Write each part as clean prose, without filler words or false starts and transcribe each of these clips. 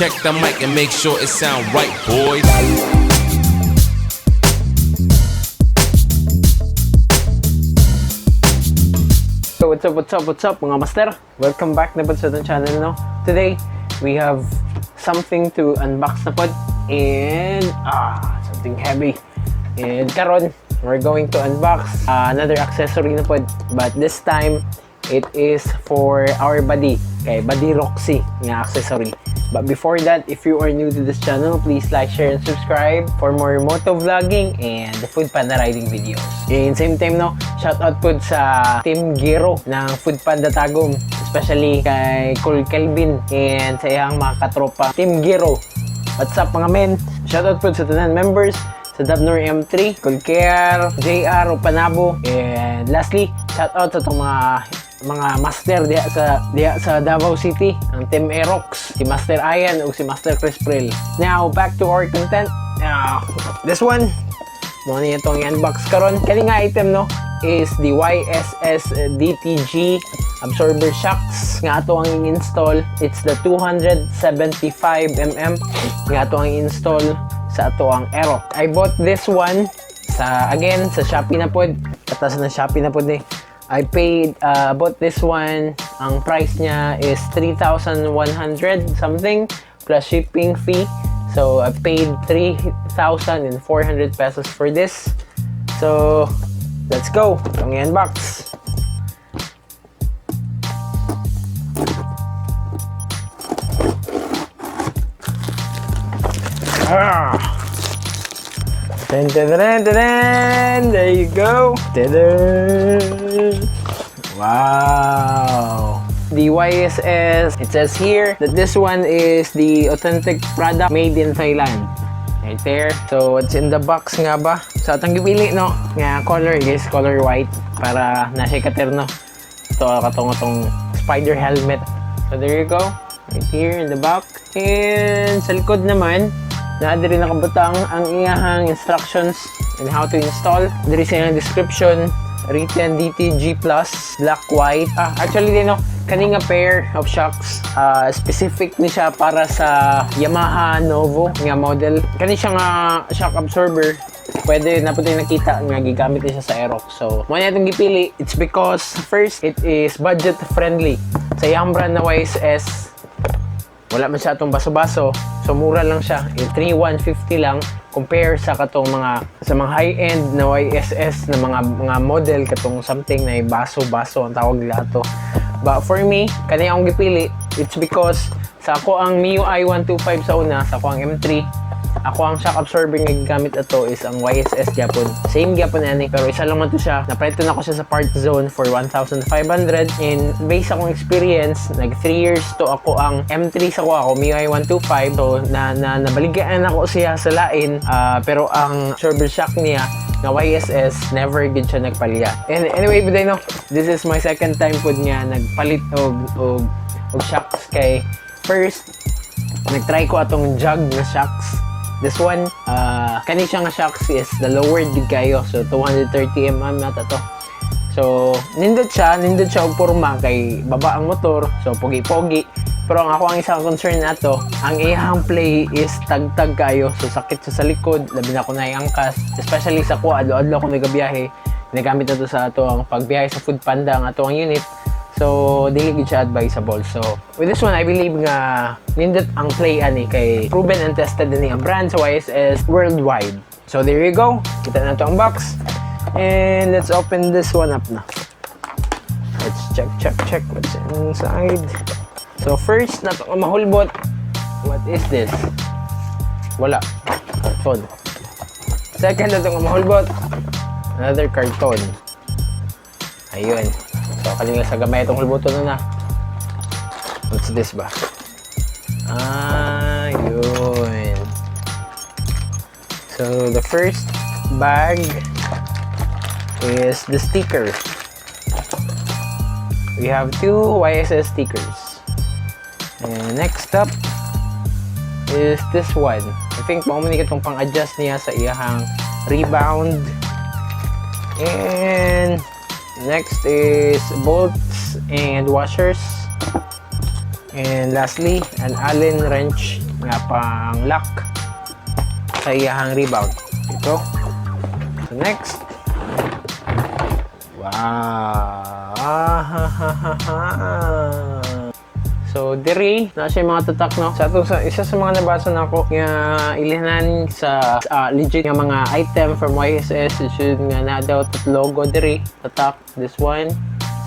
check the mic and make sure it sound right, boys. So what's up mga master? Welcome back na po sa itong channel, no? Today, we have something to unbox na po and something heavy. And karon, we're going to unbox another accessory na po, but this time it is for our buddy, kay Buddy Roxy nga accessory. But before that, if you are new to this channel, please like, share, and subscribe for more moto vlogging and Food Panda riding videos. And same time, no, shoutout po sa Team Giro ng Food Panda Tagum, especially kay Col Kelvin and sa iyang mga katropa Team Giro. What's up mga men? Shoutout po sa tanan members sa Dabnor M3, Colker, JR, Panabo, and lastly, shoutout sa itong mga master diha sa Davao City, ang Team Aerox, si Master Ayan o si Master Chris Prel. Now, back to our content. This one, mo niya itong i-unbox karon. Kani nga item, no, is the YSS DTG absorber shocks nga ato ang i-install. It's the 275mm nga ato ang i-install sa ato ang Aerox. I bought this one sa Shopee na pod. Katas na Shopee na pod ni. I paid, bought this one, ang price niya is 3,100 something plus shipping fee. So, I paid 3,400 pesos for this. So, let's go. Ang i-unbox. There you go. Wow. The YSS, it says here that this one is the authentic product made in Thailand. Right there. So, what's in the box nga ba? So, atang gipili, no? Nga color is color white para nasa katerno. Ito, katong spider helmet. So, there you go. Right here in the back. And sa likod naman, diri nakabutang ang iyahang instructions and how to install. Diri sa iyang description, written DTG Plus, black, white. Actually, no, kaninga pair of shocks. Specific ni siya para sa Yamaha Novo nga model. Kani siya nga shock absorber. Pwede na po tayo nakita nga gigamit niya sa Aerox. So, mo na itong gipili. It's because, first, it is budget friendly. Sa iyang brand na YSS, wala man siya itong baso-baso. So, mura lang siya. 3,150 lang compare sa katong mga high-end na YSS na mga model katong something na baso-baso ang tawag nila ito. But for me, kanya akong gipili. It's because sa ako ang MIUI 125 sa una, sa ako ang M3, ako ang shock absorber nga gigamit ito is ang YSS Japon. Same Japon ani, pero isa lang man to siya. Napreto na ko siya sa part zone for 1,500 and based akong experience, nag 3 years to ako ang M3 sa ako MIUI 125. So nabaligaan ako siya sa lain, pero ang absorber shock niya na YSS never gid siya nagpalya. And anyway, but I know this is my second time pud nga nagpalit og shocks kay first nagtry ko atong jug na shocks. This one, kani siya nga shocks is the lower gid kayo. So, 230mm nata to. So, nindot siya og porma kay baba ang motor. So, pogi-pogi. Pero ang isang concern nato, ang iyang play is tagtag kayo. So, sakit siya sa likod. Labi na ko na iangkas. Especially sa kuha, adlaw ko nagabiyahe. Nagamit na to sa ato ang pagbiyahe sa Food Panda ang ato ang unit. So, dili gid siya advisable. So, with this one, I believe nga nindot ang play ani kay proven and tested ni ang brand sa YSS worldwide. So, there you go. Kita na to ang box. And let's open this one up na. Let's check what's inside. So, first na to mahulbot. What is this? Wala. Karton. Second na to mahulbot. Another karton. Ayun. So, kalinga sa gamay itong hulbuto na. What's this ba? Yun. So, the first bag is the sticker. We have 2 YSS stickers. And next up is this one. I think paumanik itong pang-adjust niya sa iyahang rebound. And next is bolts and washers. And lastly, an Allen wrench nga pang lock sa iyahang rebound. Ito. So next. Wow. So diri na siya mga tatak, no. Sa isa sa mga nabasa nako nga ilihanan sa legit nga mga item from YSS, should nga na daw logo diri tatak. This one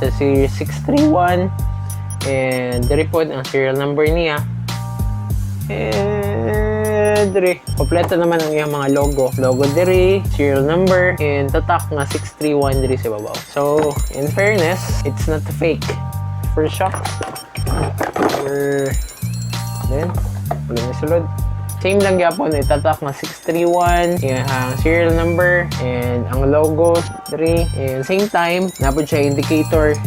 sa series 631 and diri pod ang serial number niya. And diri kompleto naman ang iyang mga logo diri, serial number and tatak nga 631 diri sa babaw. So in fairness, it's not fake. For shock. Then wala na sulod. Same lang yapon, itatak na 631 yung serial number and ang logo 3 and same time napod siya indicator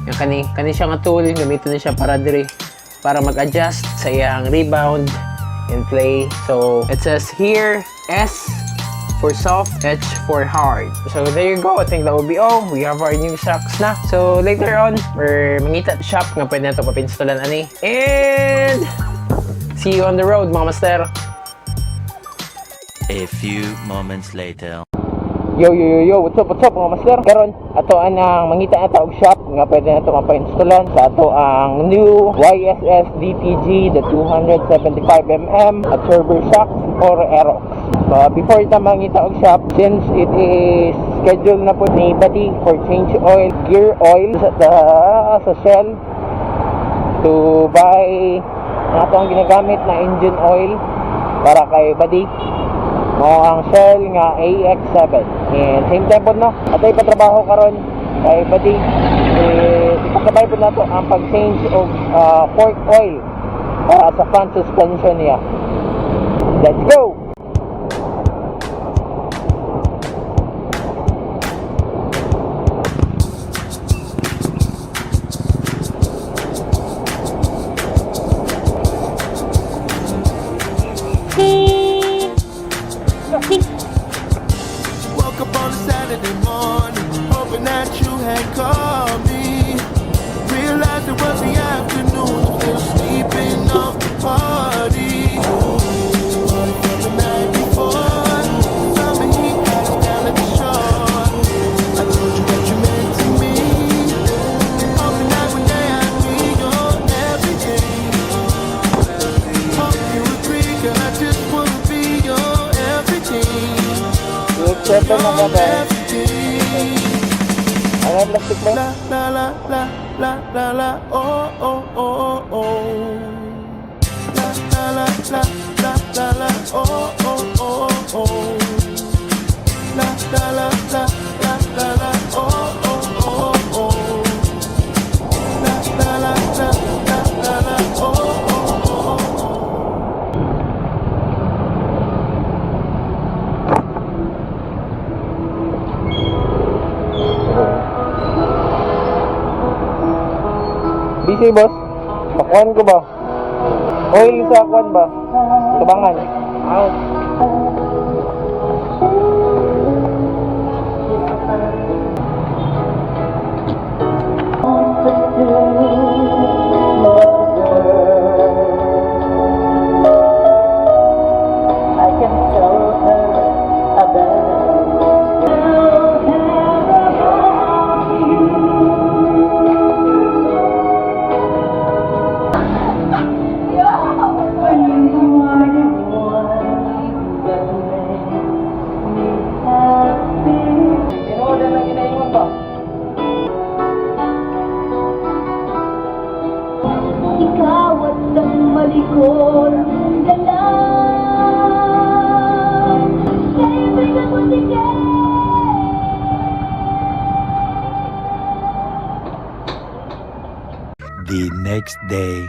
yung kani siya nga tool, gamitin na siya para diri para mag-adjust sa iyang rebound and play. So it says here S for soft, H for hard. So there you go. I think that will be all. We have our new shocks na. So later on, we're mangita shop nga pwede na ito papinstalan ani. And see you on the road, mga master. A few moments later. Yo, what's up mga master? Karon ato ang mangita na og shop nga pwede na ito mapa-installan sa ato ang new YSS DTG, the 275mm at server shocks or Aerox. Before ita mangita og shop, since it is scheduled na po ni Buddy for change oil, gear oil sa Shell to buy ato ang ginagamit na engine oil para kay Buddy mo ang Shell nga AX7 and same time po no atay patrabaho karon kay Buddy ipakabay po nato ang pag-change of fork oil para sa front suspension niya. Let's go! Woke up on a Saturday morning, hoping that you had called me. Realized it was the afternoon, still sleeping off the party. From the night before, summer heat got us down at the shore. I told you that you meant to me, hoping that one day I'd be your everything. Hope you agree, girl, I just wanna be your everything. Ito na gabi. Ano plastic mo? La la la la la la la oh oh oh oh. La la la la la la la oh oh oh oh. La la la la la la la oh oh oh oh. La la la la la la la oh oh oh. Busy boss? Pakuan ko ba? Oil sa akuan ba? Tubangan. Out. I can tell her about Ikaw at ang malikot mong galaw. Kaibigan mo si Ken. The next day.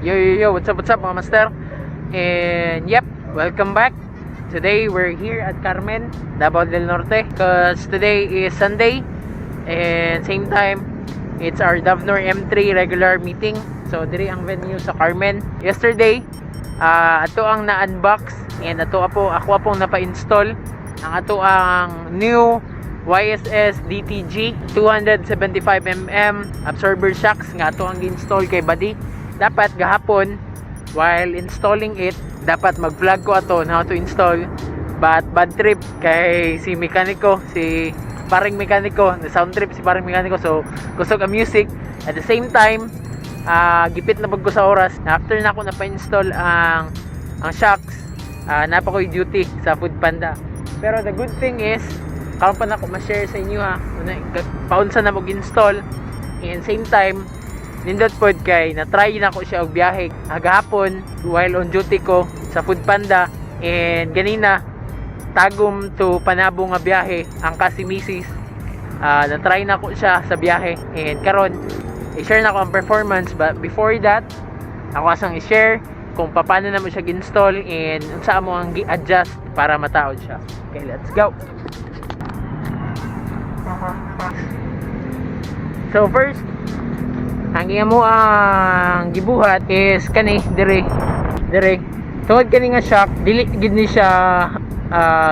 Yo, what's up mga master? And yep, welcome back. Today we're here at Carmen, Davao del Norte, because today is Sunday and same time it's our Davnor M3 regular meeting. So diri ang venue sa Carmen. Yesterday ato ang na-unbox and ako pong napa-install ang ato ang new YSS DTG 275mm absorber shocks nga ato ang install kay body. Dapat gahapon while installing it, dapat mag-vlog ko ato on how to install, but bad trip kay si mekaniko, si paring mekaniko, na sound trip si paring mekaniko, so kusog ang music. At the same time, gipit na pag ko sa oras. After na ako na-install ang shocks, napa ko duty sa Food Panda. Pero the good thing is, karon pa na ako ma-share sa inyo ha. Paunsa na mag-install. And same time, nindot pod kay na-try na ko siya og biyahe agahapon while on duty ko sa Food Panda. And ganina, tagom to Panabo nga biyahe ang kasi misis. Na-try na ko siya sa biyahe. And karon i-share na ko ang performance, but before that ako asang i-share kung paano na mo siya gi-install and saan mo ang gi-adjust para mataod siya. Okay, let's go. So first, ang iya mo ang gibuhat is kani dire tungod kani nga shock dili gid ni siya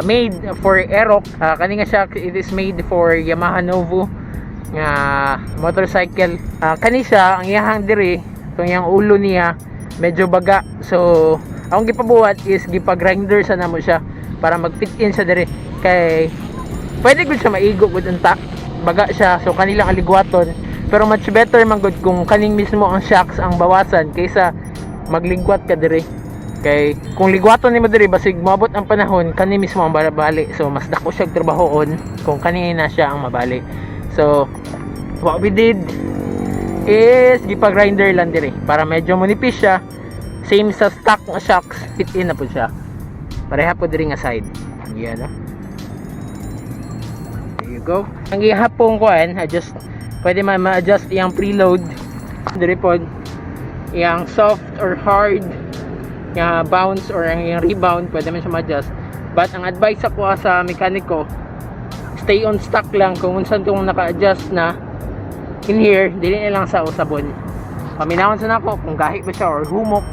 made for Aerox. Kani nga shock, it is made for Yamaha Novo nga motorcycle. Kani siya ang iyahang dire, itong iyang ulo niya medyo baga, so akong gipabuhat is gipag-grinder sa namo siya para mag-fit in sa dire, kay pwede gud siya maigo gud unta baga siya, so kanilang aligwaton. Pero much better man gud kung kaning mismo ang shocks ang bawasan kaysa magligwat ka dire, kay kung ligwaton nimo dire basig moabot ang panahon kani mismo ang bali, so mas dako siya trabahoon kung kani na siya ang mabali. So what we did is gipag-grinder lang dire para medyo munipis siya, same sa stock nga shocks, fit in na po siya pareha po dire nga side. Yan na, there you go. Ang gihapong kuan, adjust, pwede man ma-adjust yung preload dire po, yung soft or hard, yung bounce or yung rebound, pwede man siya ma-adjust. But ang advice ako sa mekaniko, stay on stock lang. Kung unsan kung naka-adjust na in here, dili na lang sa usabon. Paminawon sa nako kung gahi ba siya or humok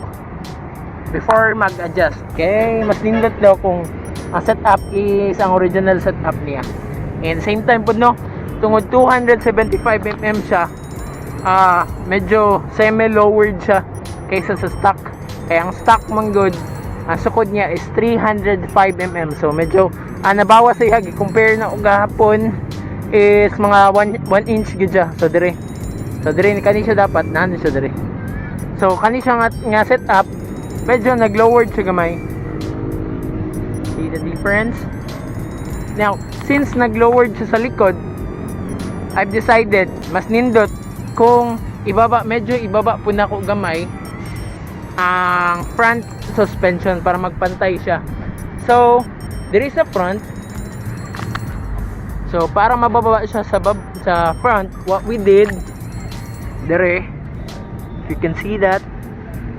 before mag-adjust. Okay, mas nindot daw kung ang setup is ang original setup niya. And same time po no, tungod 275mm siya, medyo semi-lowered siya kaysa sa stock. Kaya ang stock man good, ang sukod niya is 305mm. So medyo nabawas siya compare na gahapon is mga 1 inch gid siya. So dire ni kani siya dapat nando siya dire. So kani siya nga setup medyo nag-lowered siya gamay. See the difference? Now, since nag-lowered siya sa likod, I've decided mas nindot kung medyo ibaba po na ko gamay ang front suspension para magpantay siya. So there is a front, so para mababa siya sa front, what we did dire, if you can see that,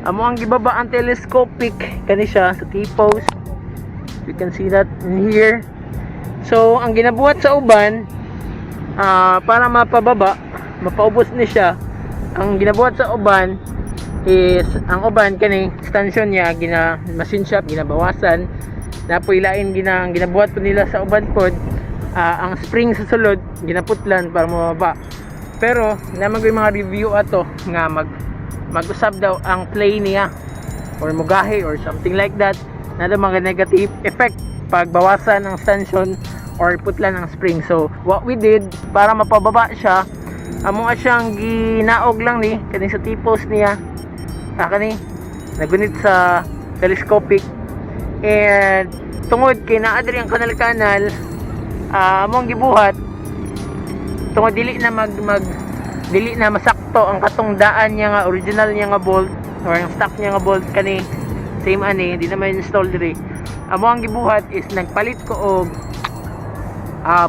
amo ang gibaba ang telescopic kani siya sa T-post, you can see that in here. So ang ginabuhat sa uban, para mapaubos ni siya, ang ginabuhat sa uban is ang uban kani stansion niya machine shop ginabawasan, napoy lain ginabuhat po nila sa uban pod. Ang spring sa sulod ginaputlan para mababa. Pero naman ko yung mga review ato nga mag-usab daw ang play niya or mugahe or something like that, na mga negative effect pag bawasan ng stansion or putlan ng spring. So what we did para mapababa siya, amo siyang ginaog lang ni kani sa T-post niya, kani nagunit sa telescopic, and tungod kay naa diri ang kanal among gibuhat tungod dili na masakto ang katong daan niya nga original niya nga bolt or ang stock niya nga bolt kani same ani di na may install diri. Amo ang gibuhat is nagpalit ko og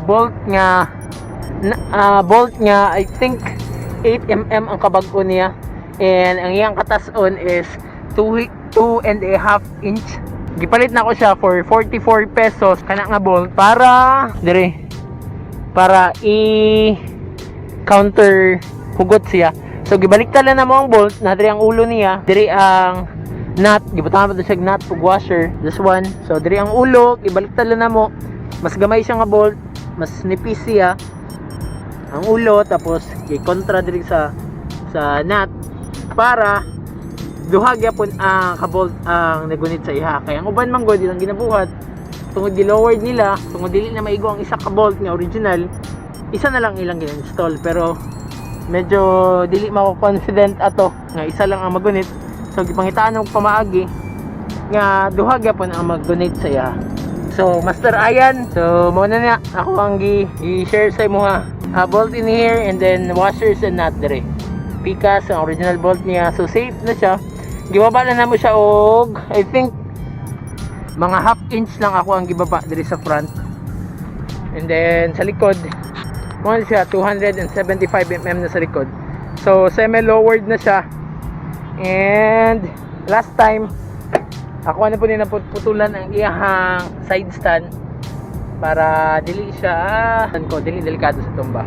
bolt nga I think 8mm ang kabag-o niya, and ang iyang katas-on is 2.5 inch. Gipalit na ko siya for 44 pesos kana nga bolt para i-counter hugot siya. So gibaliktad lang na mo ang bolt, na diri ang ulo niya, diri ang nut, gibutahan pa siya nut ug washer, this one. So diri ang ulo, gibaliktad lang na mo, mas gamay siya nga bolt, mas nipis siya ang ulo, tapos i-kontra diri sa nut para duha gyapon ang kabolt ang nagunit sa iha. Kaya ang uban man gud ilang ginabuhat tungod gi-lowered nila, tungod dili na maigo ang isa ka bolt nga original, isa na lang ilang gin-install. Pero medyo dili mako confident ato nga isa lang ang magunit, so gipangitaan og pamaagi nga duha gyapon ang mag-donate sa iya. So Master Ayan, so mo na niya ako ang i-share sa imo ha. Bolt in here and then washers and nut dire. Pikas ang original bolt niya, so safe na siya. Gibaba na namo siya og I think mga half inch lang ako ang gibaba dire sa front. And then sa likod mo siya 275 mm na sa likod. So semi lowered na siya. And last time ako na po din naputulan ang iyahang side stand para dili siya dili delikado sa tumba.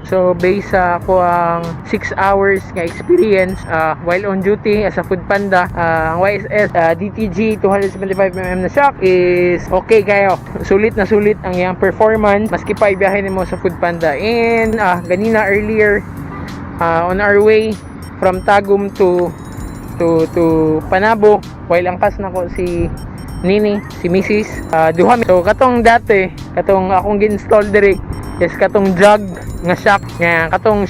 So based sa ako ang 6 hours nga experience while on duty as a food panda, ang YSS DTG 275mm na shock is okay kayo. Sulit na sulit ang iyang performance maski pa ibiyahe nimo sa food panda. And ganina earlier on our way from Tagum to Panabo, while angkas na ko si Nini, si Mrs. Duha. So katong dati, katong akong gi-install diri is katong jug nga shock, nga katong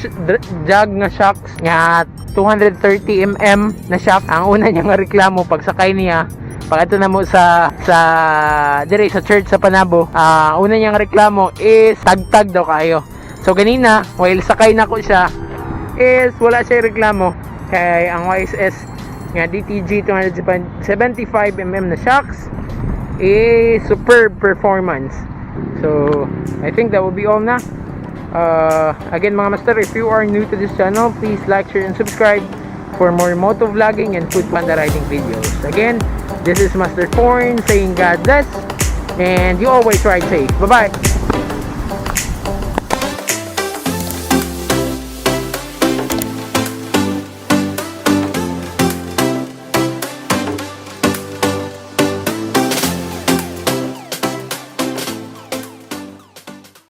jug nga shocks nga 230mm na shock. Ang una niya nga reklamo pag sakay niya pag ato na mo sa diri sa church sa Panabo, una niya nga reklamo is tagtag daw kayo. So ganina while sakay na ko siya is wala siya reklamo kay ang YSS nga DTG 275mm na shocks is superb performance. So I think that will be all na. Again mga master, if you are new to this channel, please like, share and subscribe for more moto vlogging and food panda riding videos. Again, this is Master Porn saying God bless and you always ride safe. Bye bye.